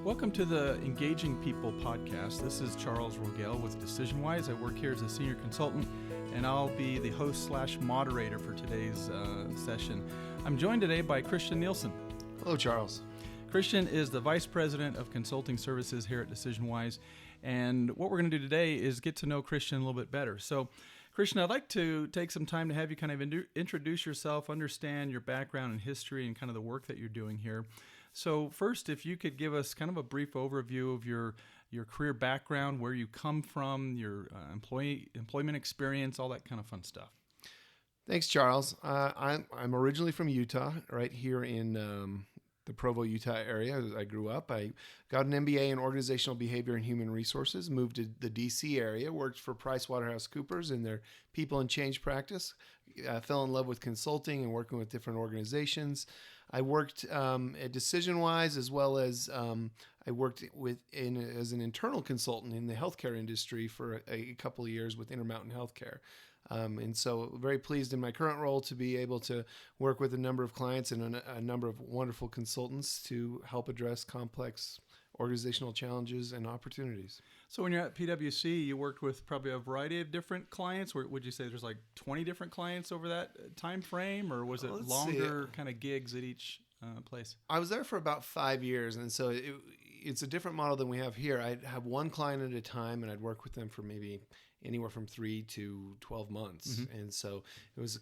Welcome to the Engaging People podcast. This is Charles Rogel with DecisionWise. I work here as a senior consultant, and I'll be the host/moderator for today's session. I'm joined today by Christian Nielson. Hello, Charles. Christian is the Vice President of Consulting Services here at DecisionWise, and what we're going to do today is get to know Christian a little bit better. So, Christian, I'd like to take some time to have you kind of introduce yourself, understand your background and history and kind of the work that you're doing here. So first, if you could give us kind of a brief overview of your career background, where you come from, your employment experience, all that kind of fun stuff. Thanks, Charles. I'm originally from Utah, right here in the Provo, Utah area. I grew up. I got an MBA in Organizational Behavior and Human Resources, moved to the D.C. area, worked for PricewaterhouseCoopers in their people and change practice. I fell in love with consulting and working with different organizations. I worked at DecisionWise, as well as I worked as an internal consultant in the healthcare industry for a couple of years with Intermountain Healthcare. And so very pleased in my current role to be able to work with a number of clients and a number of wonderful consultants to help address complex organizational challenges and opportunities. So when you're at PwC, you worked with probably a variety of different clients. Or would you say there's like 20 different clients over that time frame, or was it longer kind of gigs at each place? I was there for about 5 years, and so it's a different model than we have here. I'd have one client at a time, and I'd work with them for maybe anywhere from 3 to 12 months. Mm-hmm. And so it was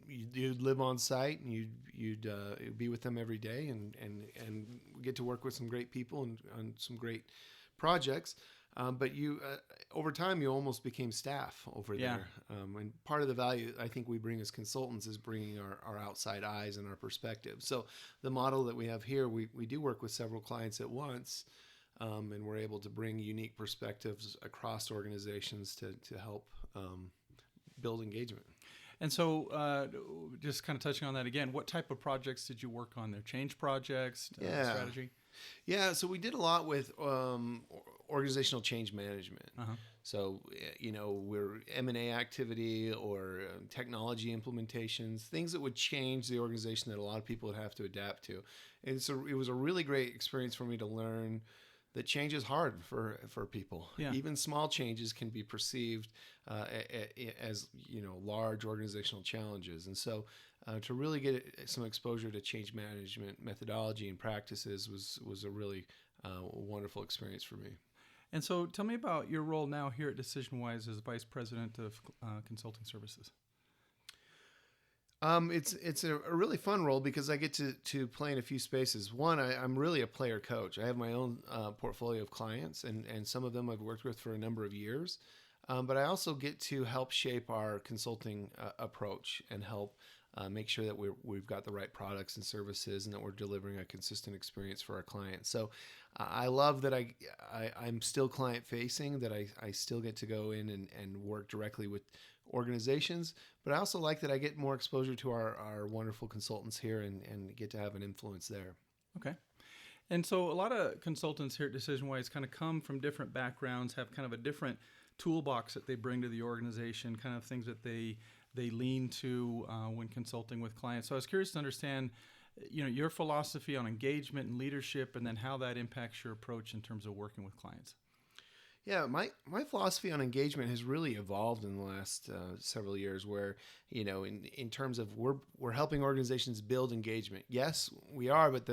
you'd live on site, and you'd be with them every day, and get to work with some great people and on some great projects. But you, over time, you almost became staff over there. And part of the value I think we bring as consultants is bringing our outside eyes and our perspective. So the model that we have here, we do work with several clients at once, and we're able to bring unique perspectives across organizations to help build engagement. And so just kind of touching on that again, what type of projects did you work on there? Change projects, strategy? Yeah, so we did a lot with organizational change management. Uh-huh. So, we're M&A activity or technology implementations, things that would change the organization that a lot of people would have to adapt to. And so it was a really great experience for me to learn that change is hard for people. Yeah. Even small changes can be perceived as large organizational challenges. And so to really get some exposure to change management methodology and practices was a really wonderful experience for me. And so tell me about your role now here at DecisionWise as Vice President of Consulting Services. It's a really fun role because I get to play in a few spaces. One, I'm really a player coach. I have my own portfolio of clients, and some of them I've worked with for a number of years. But I also get to help shape our consulting approach and help make sure that we've got the right products and services and that we're delivering a consistent experience for our clients. So I love that I'm still client facing, that I still get to go in and work directly with organizations, but I also like that I get more exposure to our wonderful consultants here and get to have an influence there. Okay. And so a lot of consultants here at DecisionWise kind of come from different backgrounds, have kind of a different toolbox that they bring to the organization, kind of things that they lean to when consulting with clients. So I was curious to understand, your philosophy on engagement and leadership, and then how that impacts your approach in terms of working with clients. Yeah, my philosophy on engagement has really evolved in the last several years where, in terms of we're helping organizations build engagement. Yes, we are, but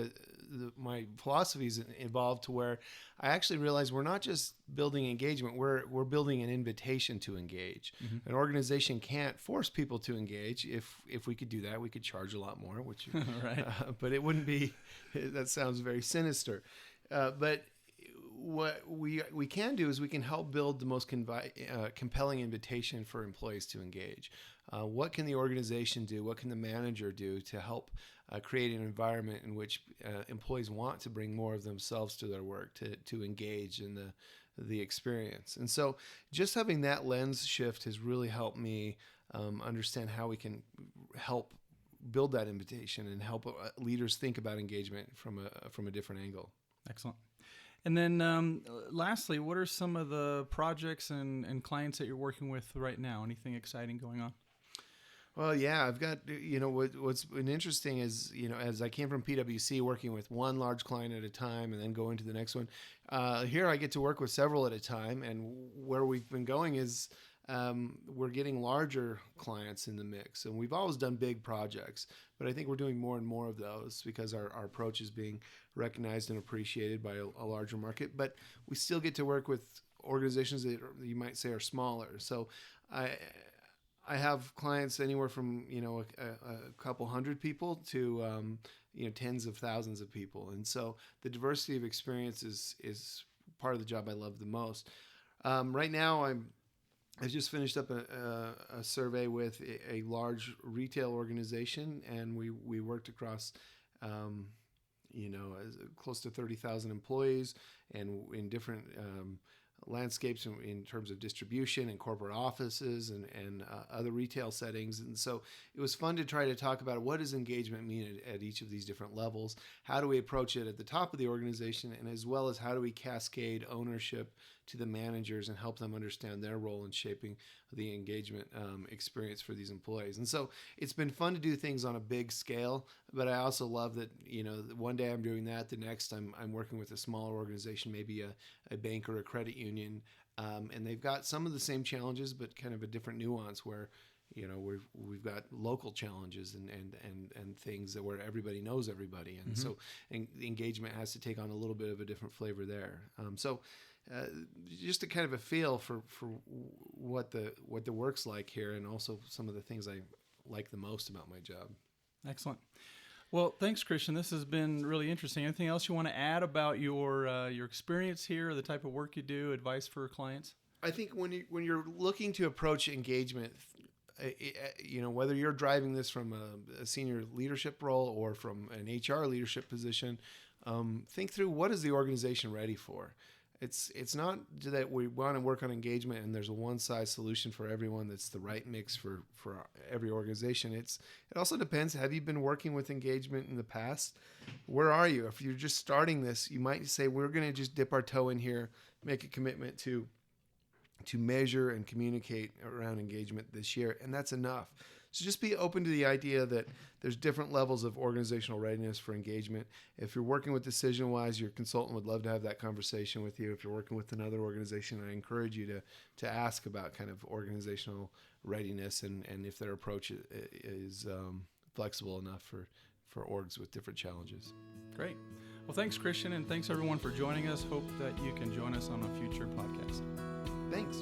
my philosophy has evolved to where I actually realize we're not just building engagement, we're building an invitation to engage. Mm-hmm. An organization can't force people to engage. If we could do that, we could charge a lot more, which right. But it wouldn't be, that sounds very sinister. But what we can do is we can help build the most compelling invitation for employees to engage. What can the organization do? What can the manager do to help create an environment in which employees want to bring more of themselves to their work, to engage in the experience? And so just having that lens shift has really helped me understand how we can help build that invitation and help leaders think about engagement from a different angle. Excellent. And then lastly, what are some of the projects and clients that you're working with right now? Anything exciting going on? Well, yeah, I've got, what's been interesting is, as I came from PwC working with one large client at a time and then going to the next one, here I get to work with several at a time. And where we've been going is we're getting larger clients in the mix. And we've always done big projects, but I think we're doing more and more of those because our approach is being recognized and appreciated by a larger market. But we still get to work with organizations that you might say are smaller. So I have clients anywhere from a couple hundred people to tens of thousands of people, and so the diversity of experience is part of the job I love the most. Right now, I just finished up a survey with a large retail organization, and we worked across close to 30,000 employees and in different landscapes in terms of distribution and corporate offices and other retail settings. And so it was fun to try to talk about what does engagement mean at each of these different levels? How do we approach it at the top of the organization? And as well as how do we cascade ownership to the managers and help them understand their role in shaping the engagement experience for these employees? And so it's been fun to do things on a big scale, but I also love that, one day I'm doing that, the next I'm working with a smaller organization, maybe a bank or a credit union, and they've got some of the same challenges, but kind of a different nuance where we've got local challenges and things that where everybody knows everybody, and so engagement has to take on a little bit of a different flavor there. Just a kind of a feel for what the work's like here, and also some of the things I like the most about my job. Excellent. Well, thanks, Christian. This has been really interesting. Anything else you want to add about your experience here, the type of work you do, advice for clients? I think when you're looking to approach engagement, whether you're driving this from a senior leadership role or from an HR leadership position, think through what is the organization ready for. It's not that we want to work on engagement and there's a one-size solution for everyone that's the right mix for every organization. It also depends. Have you been working with engagement in the past? Where are you? If you're just starting this, you might say, we're going to just dip our toe in here, make a commitment to measure and communicate around engagement this year, and that's enough. So just be open to the idea that there's different levels of organizational readiness for engagement. If you're working with DecisionWise, your consultant would love to have that conversation with you. If you're working with another organization, I encourage you to ask about kind of organizational readiness and if their approach is flexible enough for orgs with different challenges. Great. Well, thanks, Christian, and thanks everyone for joining us. Hope that you can join us on a future podcast. Thanks.